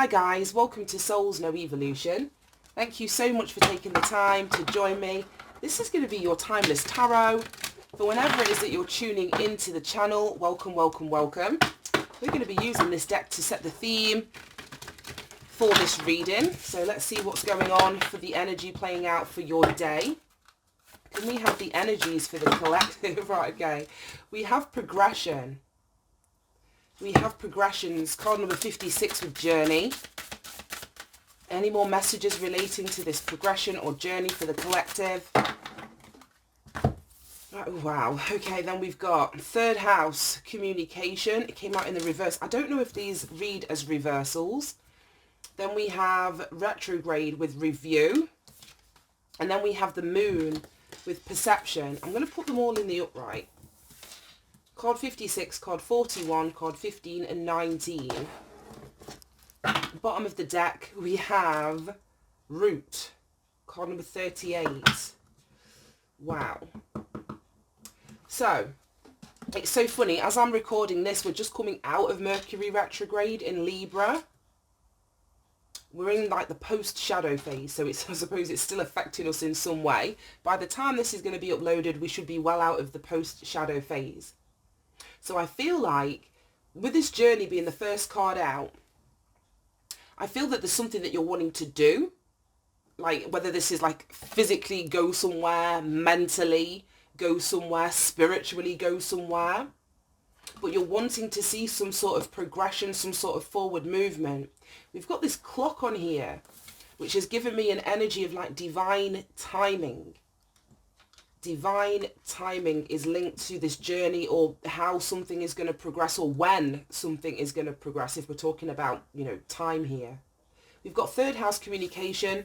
Hi guys, welcome to Souls No Evolution. Thank you so much for taking the time to join me. This is going to be your timeless tarot for whenever it is that you're tuning into the channel. Welcome, welcome, welcome. We're going to be using this deck to set the theme for this reading. So let's see what's going on for the energy playing out for your day. Can we have the energies for the collective? Right, okay. We have progression. We have progressions. Card number 56 with journey. Any more messages relating to this progression or journey for the collective? Oh, wow. Okay, then we've got third house, communication. It came out in the reverse. I don't know if these read as reversals. Then we have retrograde with review. And then we have the moon with perception. I'm going to put them all in the upright. Card 56, card 41, card 15 and 19. Bottom of the deck we have root. Card number 38. Wow. So, it's so funny. As I'm recording this, we're just coming out of Mercury retrograde in Libra. We're in like the post-shadow phase, so it's, I suppose it's still affecting us in some way. By the time this is going to be uploaded, we should be well out of the post-shadow phase. So I feel like, with this journey being the first card out, I feel that there's something that you're wanting to do. Like, whether this is like physically go somewhere, mentally go somewhere, spiritually go somewhere. But you're wanting to see some sort of progression, some sort of forward movement. We've got this clock on here, which has given me an energy of like divine timing. Divine timing is linked to this journey, or how something is going to progress, or when something is going to progress, if we're talking about, you know, time here. We've got third house communication.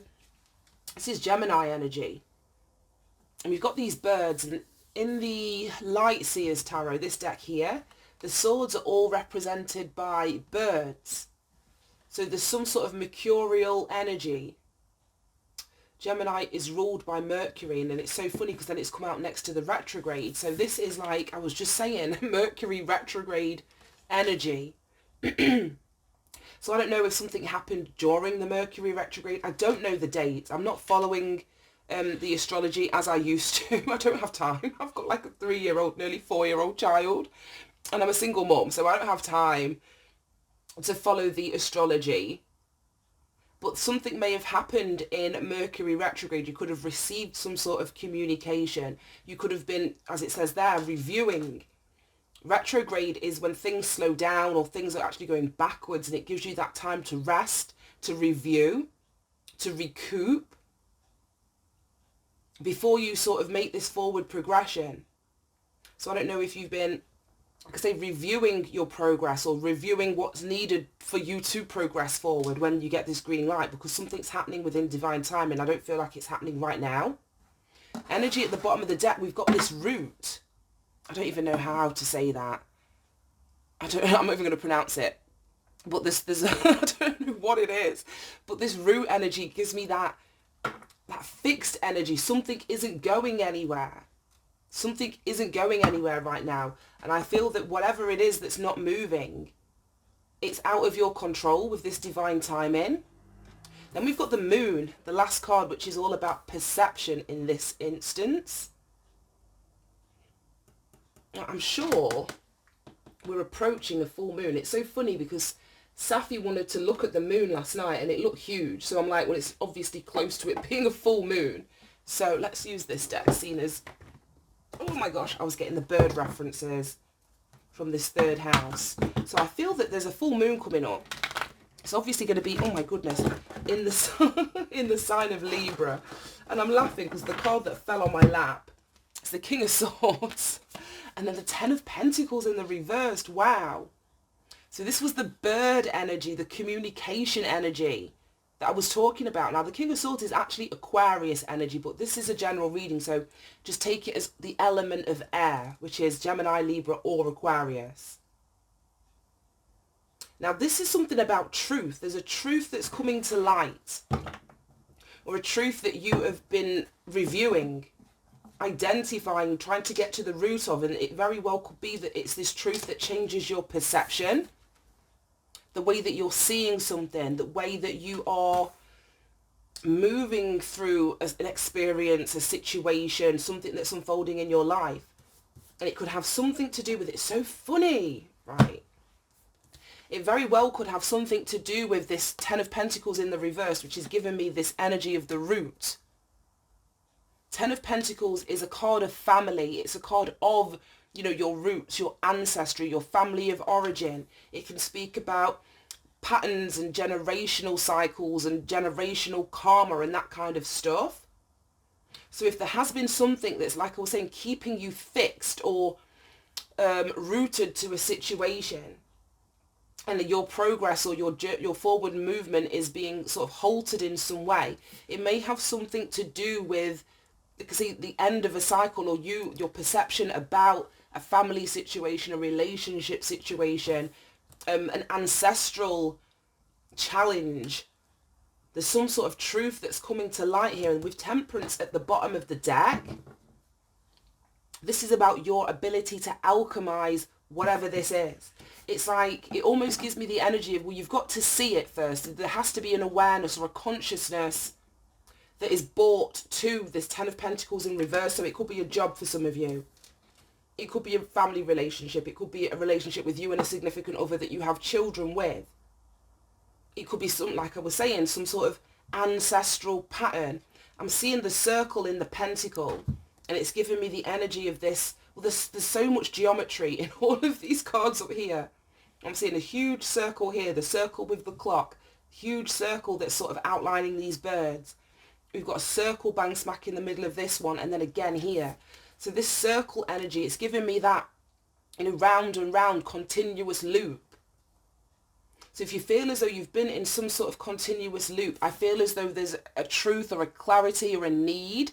This is Gemini energy. And we've got these birds. And in the Light Seers Tarot, this deck here, the swords are all represented by birds. So there's some sort of mercurial energy. Gemini is ruled by Mercury, and then it's so funny because then it's come out next to the retrograde. So this is like, I was just saying, Mercury retrograde energy. So I don't know if something happened during the Mercury retrograde. I don't know the date. I'm not following the astrology as I used to. I don't have time. I've got like a 3-year-old, nearly 4-year-old child, and I'm a single mom, so I don't have time to follow the astrology. But something may have happened in Mercury retrograde. You could have received some sort of communication. You could have been, as it says there, reviewing. Retrograde is when things slow down or things are actually going backwards, and it gives you that time to rest, to review, to recoup before you sort of make this forward progression. So I don't know if you've been, like I say, reviewing your progress or reviewing what's needed for you to progress forward when you get this green light, because something's happening within divine timing. I don't feel like it's happening right now. Energy at the bottom of the deck, we've got this root. I don't even know how to say that. I'm not even going to pronounce it. But there's I don't know what it is. But this root energy gives me that fixed energy. Something isn't going anywhere. Something isn't going anywhere right now. And I feel that whatever it is that's not moving, it's out of your control with this divine timing. Then we've got the moon, the last card, which is all about perception in this instance. I'm sure we're approaching a full moon. It's so funny because Safi wanted to look at the moon last night and it looked huge. So I'm like, well, it's obviously close to it being a full moon. So let's use this deck, seen as... Oh my gosh, I was getting the bird references from this third house. So I feel that there's a full moon coming up. It's obviously going to be, oh my goodness, in the sign of Libra. And I'm laughing because the card that fell on my lap is the King of Swords. And then the 10 of Pentacles in the reversed. Wow. So this was the bird energy, the communication energy that I was talking about. Now, the King of Swords is actually Aquarius energy, but this is a general reading, so just take it as the element of air, which is Gemini, Libra, or Aquarius. Now, this is something about truth. There's a truth that's coming to light, or a truth that you have been reviewing, identifying, trying to get to the root of, and it very well could be that it's this truth that changes your perception. the way that you're seeing something, the way that you are moving through an experience, a situation, something that's unfolding in your life. And it could have something to do with it. It's so funny, right? It very well could have something to do with this Ten of Pentacles in the reverse, which is giving me this energy of the root. Ten of Pentacles is a card of family. It's a card of, you know, your roots, your ancestry, your family of origin. It can speak about patterns and generational cycles and generational karma and that kind of stuff. So if there has been something that's, like I was saying, keeping you fixed or rooted to a situation, and your progress or your forward movement is being sort of halted in some way, it may have something to do with, because the end of a cycle, or your perception about a family situation, a relationship situation, an ancestral challenge. There's some sort of truth that's coming to light here. And with Temperance at the bottom of the deck, this is about your ability to alchemize whatever this is. It's like, it almost gives me the energy of, well, you've got to see it first. There has to be an awareness or a consciousness that is brought to this Ten of Pentacles in reverse. So it could be a job for some of you. It could be a family relationship. It could be a relationship with you and a significant other that you have children with. It could be some, like I was saying, some sort of ancestral pattern. I'm seeing the circle in the pentacle, and it's giving me the energy of this. Well, there's so much geometry in all of these cards up here. I'm seeing a huge circle here, the circle with the clock, huge circle that's sort of outlining these birds. We've got a circle bang smack in the middle of this one, and then again here. So this circle energy, it's giving me that, you know, round and round continuous loop. So if you feel as though you've been in some sort of continuous loop, I feel as though there's a truth or a clarity or a need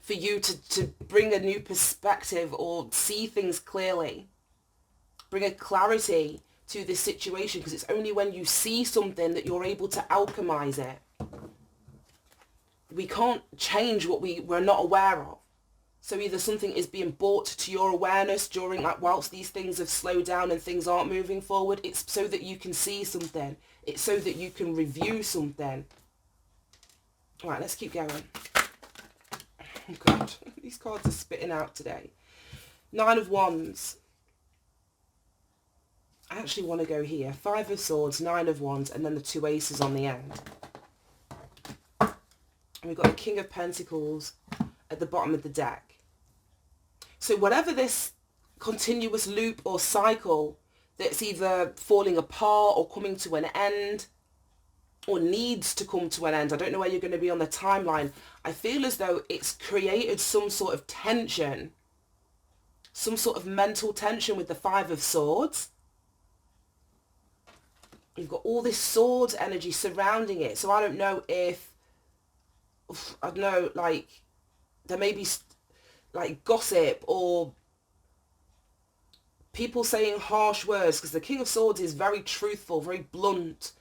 for you to bring a new perspective or see things clearly. Bring a clarity to this situation, because it's only when you see something that you're able to alchemize it. We can't change what we're not aware of. So either something is being brought to your awareness during, like, whilst these things have slowed down and things aren't moving forward. It's so that you can see something. It's so that you can review something. All right, let's keep going. Oh God, these cards are spitting out today. Nine of Wands. I actually want to go here. Five of Swords, Nine of Wands, and then the two aces on the end. And we've got the King of Pentacles at the bottom of the deck. So whatever this continuous loop or cycle that's either falling apart or coming to an end or needs to come to an end, I don't know where you're going to be on the timeline. I feel as though it's created some sort of tension, some sort of mental tension with the Five of Swords. You've got all this swords energy surrounding it. So I don't know if, I don't know, like, there may be like gossip or people saying harsh words, because the King of Swords is very truthful, very blunt,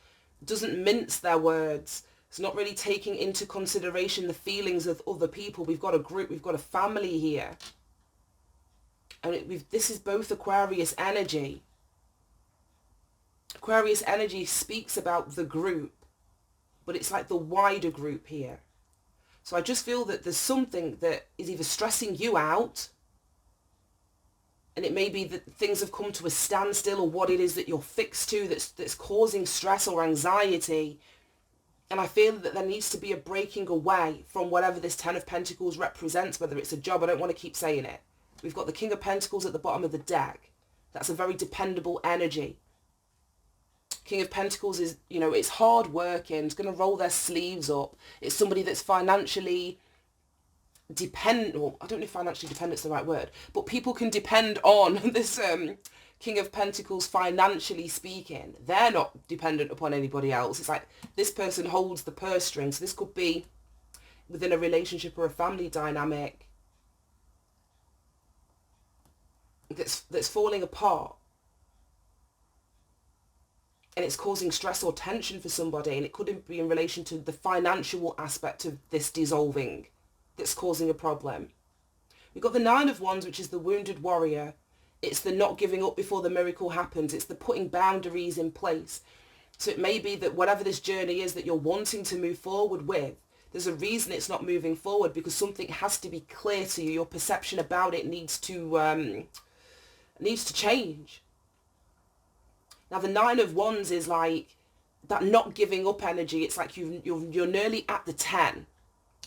doesn't mince their words. It's not really taking into consideration the feelings of other people. We've got a group, we've got a family here. And this is both Aquarius energy. Aquarius energy speaks about the group, but it's like the wider group here. So I just feel that there's something that is either stressing you out, and it may be that things have come to a standstill, or what it is that you're fixed to that's causing stress or anxiety. And I feel that there needs to be a breaking away from whatever this Ten of Pentacles represents, whether it's a job. I don't want to keep saying it. We've got the King of Pentacles at the bottom of the deck. That's a very dependable energy. King of Pentacles is, you know, it's hard working, it's going to roll their sleeves up. It's somebody that's financially dependent, or I don't know if financially dependent's the right word, but people can depend on this King of Pentacles financially speaking. They're not dependent upon anybody else. It's like this person holds the purse strings. So this could be within a relationship or a family dynamic that's falling apart. And it's causing stress or tension for somebody, and it could be in relation to the financial aspect of this dissolving that's causing a problem. We've got the Nine of Wands, which is the wounded warrior. It's the not giving up before the miracle happens. It's the putting boundaries in place. So it may be that whatever this journey is that you're wanting to move forward with, there's a reason it's not moving forward, because something has to be clear to you. Your perception about it needs to change. Now the 9 of Wands is like that not giving up energy. It's like you're nearly at the 10.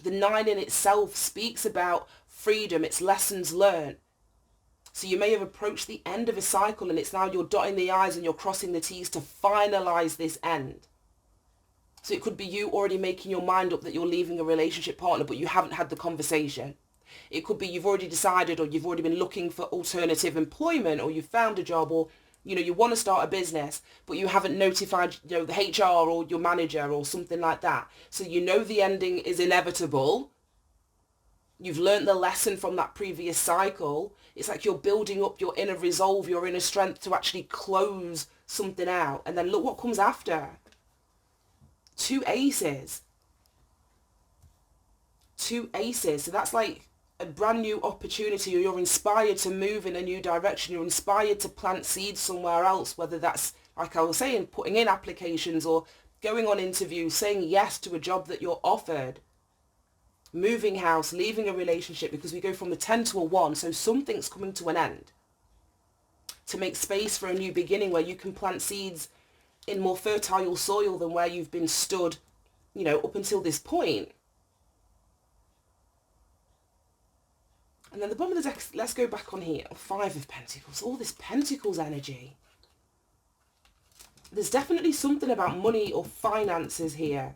The 9 in itself speaks about freedom. It's lessons learned. So you may have approached the end of a cycle, and it's now you're dotting the I's and you're crossing the T's to finalize this end. So it could be you already making your mind up that you're leaving a relationship partner, but you haven't had the conversation. It could be you've already decided, or you've already been looking for alternative employment, or you've found a job, or you want to start a business, but you haven't notified the HR or your manager or something like that. So the ending is inevitable. You've learned the lesson from that previous cycle. It's like you're building up your inner resolve, your inner strength to actually close something out. And then look what comes after. 2 aces. 2 aces. So that's like a brand new opportunity, or you're inspired to move in a new direction. You're inspired to plant seeds somewhere else, whether that's, like I was saying, putting in applications or going on interviews, saying yes to a job that you're offered, moving house, leaving a relationship, because we go from the 10 to a 1. So something's coming to an end to make space for a new beginning where you can plant seeds in more fertile soil than where you've been stood, up until this point. And then the bottom of the deck, let's go back on here. 5 of Pentacles, all this Pentacles energy. There's definitely something about money or finances here.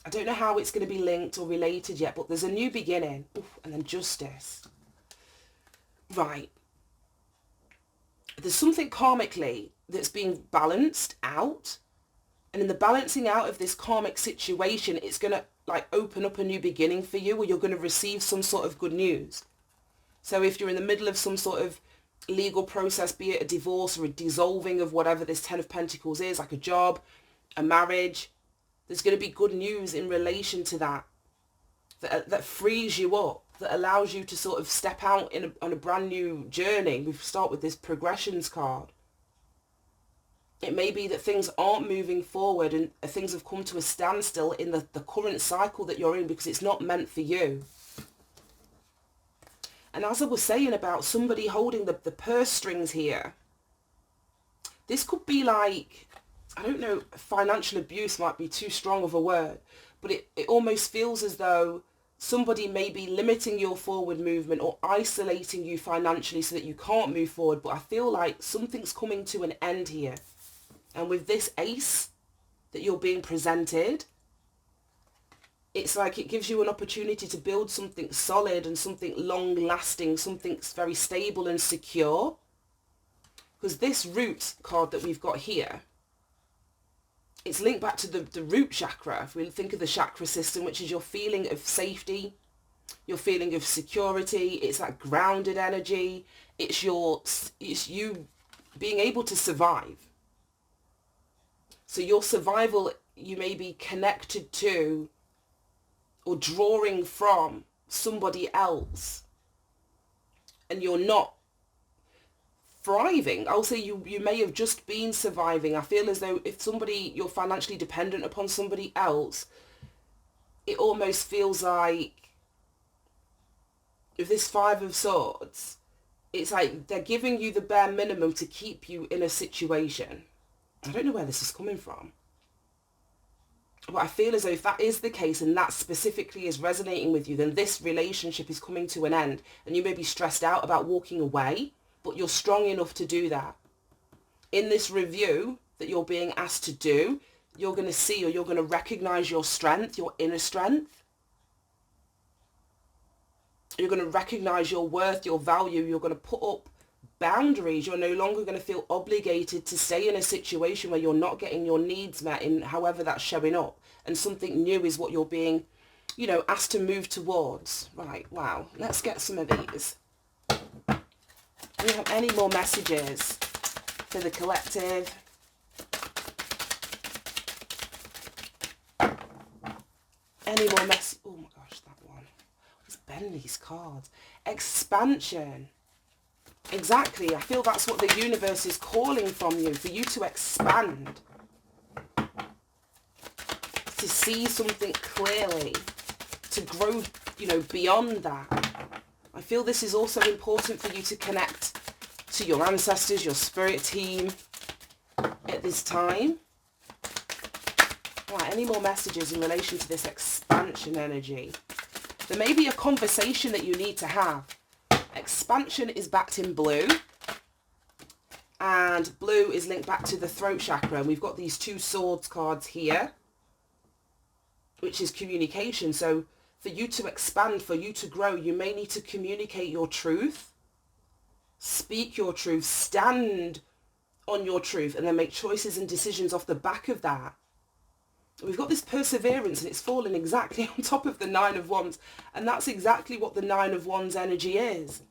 I don't know how it's going to be linked or related yet, but there's a new beginning. Oof, and then Justice. Right. There's something karmically that's being balanced out. And in the balancing out of this karmic situation, it's going to open up a new beginning for you, where you're going to receive some sort of good news. So if you're in the middle of some sort of legal process, be it a divorce or a dissolving of whatever this 10 of Pentacles is, like a job, a marriage, there's going to be good news in relation to that frees you up, that allows you to sort of step out on a brand new journey. We start with this progressions card. It may be that things aren't moving forward and things have come to a standstill in the current cycle that you're in because it's not meant for you. And as I was saying about somebody holding the purse strings here, this could be like, I don't know, financial abuse might be too strong of a word, but it almost feels as though somebody may be limiting your forward movement or isolating you financially so that you can't move forward. But I feel like something's coming to an end here. And with this ace that you're being presented, it's like it gives you an opportunity to build something solid and something long-lasting, something very stable and secure. Because this root card that we've got here, it's linked back to the root chakra. If we think of the chakra system, which is your feeling of safety, your feeling of security, it's that grounded energy, it's you being able to survive. So your survival, you may be connected to or drawing from somebody else, and you're not thriving. I'll say you may have just been surviving. I feel as though if you're financially dependent upon somebody else, it almost feels like with this 5 of Swords, it's like they're giving you the bare minimum to keep you in a situation. I don't know where this is coming from. But I feel as though if that is the case and that specifically is resonating with you, then this relationship is coming to an end and you may be stressed out about walking away, but you're strong enough to do that. In this review that you're being asked to do, you're going to see, or you're going to recognize your strength, your inner strength. You're going to recognize your worth, your value. You're going to put up boundaries. You're no longer going to feel obligated to stay in a situation where you're not getting your needs met in however that's showing up, and something new is what you're being, asked to move towards. Right, wow. Let's get some of these. Do we have any more messages for the collective? Any more oh my gosh, that one. Let's bend these cards. Expansion. Exactly. I feel that's what the universe is calling from you, for you to expand. see something clearly, to grow, you know, beyond that. I feel this is also important for you to connect to your ancestors, your spirit team at this time. Right, any more messages in relation to this expansion energy? There may be a conversation that you need to have. Expansion is backed in blue. And blue is linked back to the throat chakra. And we've got these two swords cards here, which is communication. So for you to expand, for you to grow, you may need to communicate your truth, speak your truth, stand on your truth, and then make choices and decisions off the back of that. We've got this perseverance, and it's fallen exactly on top of the Nine of Wands. And that's exactly what the Nine of Wands energy is.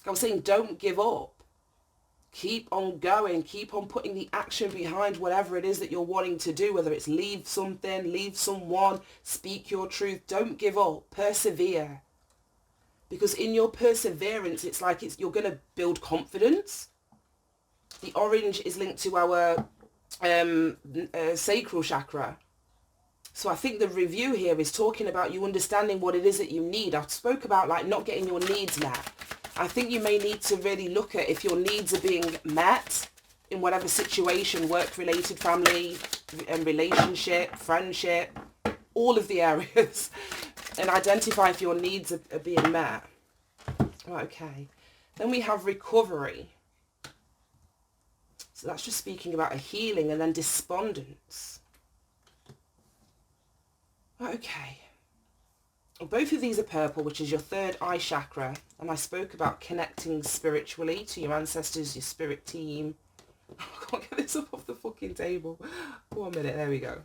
I was saying, don't give up. Keep on going. Keep on putting the action behind whatever it is that you're wanting to do, whether it's leave something, leave someone, speak your truth. Don't give up. Persevere. Because in your perseverance, it's like you're going to build confidence. The orange is linked to our sacral chakra. So I think the review here is talking about you understanding what it is that you need. I spoke about like not getting your needs met. I think you may need to really look at if your needs are being met in whatever situation, work-related, family, and relationship, friendship, all of the areas, and identify if your needs are being met. Right, okay. Then we have recovery. So that's just speaking about a healing, and then despondence. Right, okay. Both of these are purple, which is your third eye chakra. And I spoke about connecting spiritually to your ancestors, your spirit team. I can't get this up off the fucking table. 1 minute, there we go.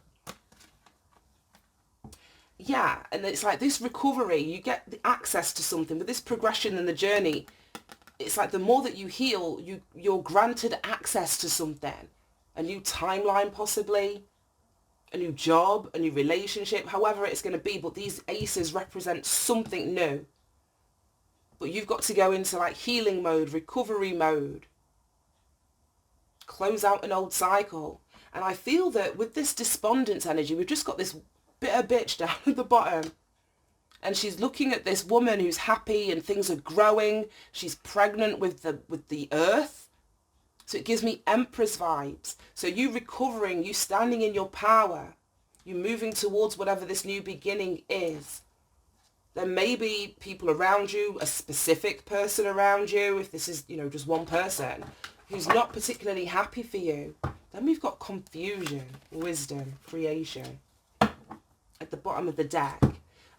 Yeah, and it's like this recovery, you get the access to something. With this progression in the journey, it's like the more that you heal, you're granted access to something. A new timeline possibly. A new job, a new relationship, however it's going to be. But these aces represent something new. But you've got to go into like healing mode, recovery mode. Close out an old cycle. And I feel that with this despondence energy, we've just got this bitter bitch down at the bottom. And she's looking at this woman who's happy and things are growing. She's pregnant with the earth. So it gives me Empress vibes. So you recovering, you standing in your power, you moving towards whatever this new beginning is. There may be people around you, a specific person around you, if this is, you know, just one person, who's not particularly happy for you. Then we've got confusion, wisdom, creation at the bottom of the deck.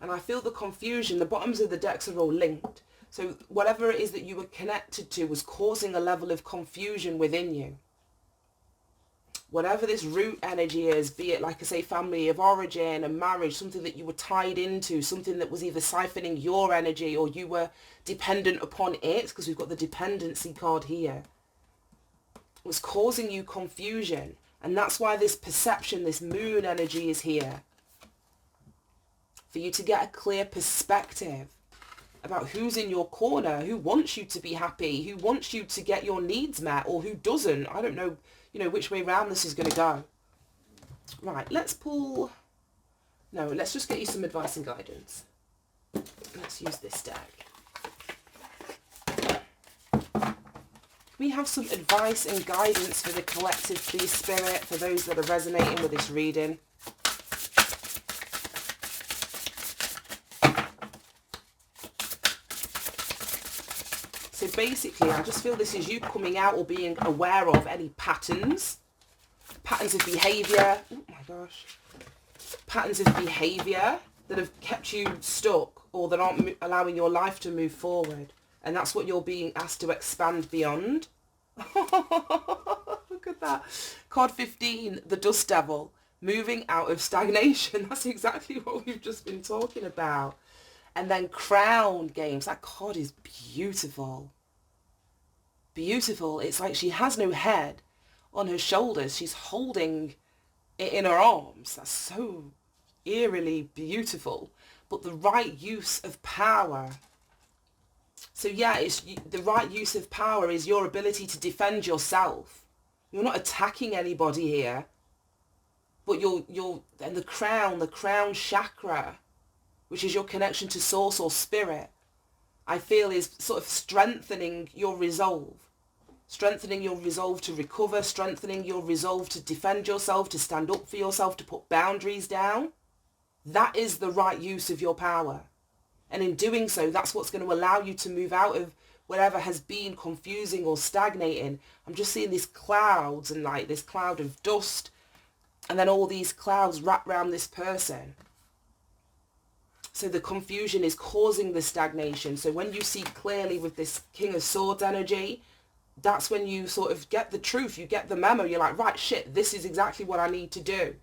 And I feel the confusion, the bottoms of the decks are all linked. So whatever it is that you were connected to was causing a level of confusion within you. Whatever this root energy is, be it, like I say, family of origin, a marriage, something that you were tied into, something that was either siphoning your energy or you were dependent upon it, because we've got the dependency card here, was causing you confusion. And that's why this perception, this moon energy is here. For you to get a clear perspective about who's in your corner, who wants you to be happy, who wants you to get your needs met, or who doesn't. I don't know, you know, which way round this is going to go. Right, let's pull... No, let's just get you some advice and guidance. Let's use this deck. Can we have some advice and guidance for the collective, please, Spirit, for those that are resonating with this reading? So basically, I just feel this is you coming out or being aware of any patterns of behaviour. Oh my gosh. Patterns of behaviour that have kept you stuck or that aren't allowing your life to move forward. And that's what you're being asked to expand beyond. Look at that. Card 15, the Dust Devil. Moving out of stagnation. That's exactly what we've just been talking about. And then Crown Games. That card is beautiful. Beautiful. It's like she has no head on her shoulders. She's holding it in her arms. That's so eerily beautiful. But the right use of power. So yeah, it's the right use of power is your ability to defend yourself. You're not attacking anybody here. But and the crown chakra, which is your connection to source or spirit, I feel is sort of strengthening your resolve to recover, strengthening your resolve to defend yourself, to stand up for yourself, to put boundaries down. That is the right use of your power. And in doing so, that's what's going to allow you to move out of whatever has been confusing or stagnating. I'm just seeing these clouds and like this cloud of dust, and then all these clouds wrap around this person. So the confusion is causing the stagnation. So when you see clearly with this King of Swords energy, that's when you sort of get the truth, you get the memo. You're like, right, shit, this is exactly what I need to do.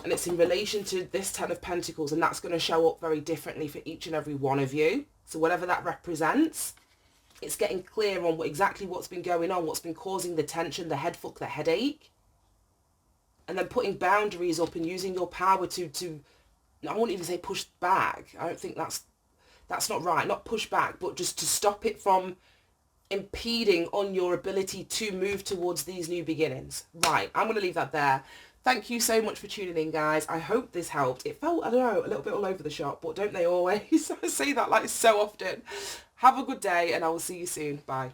And it's in relation to this Ten of Pentacles, and that's going to show up very differently for each and every one of you. So whatever that represents, it's getting clear on exactly what's been going on, what's been causing the tension, the head fuck, the headache. And then putting boundaries up and using your power to I won't even say push back. I don't think that's not right. Not push back, but just to stop it from impeding on your ability to move towards these new beginnings. Right, I'm going to leave that there. Thank you so much for tuning in, guys. I hope this helped. It felt, I don't know, a little bit all over the shop, but don't they always? I say that like so often. Have a good day, and I will see you soon. Bye.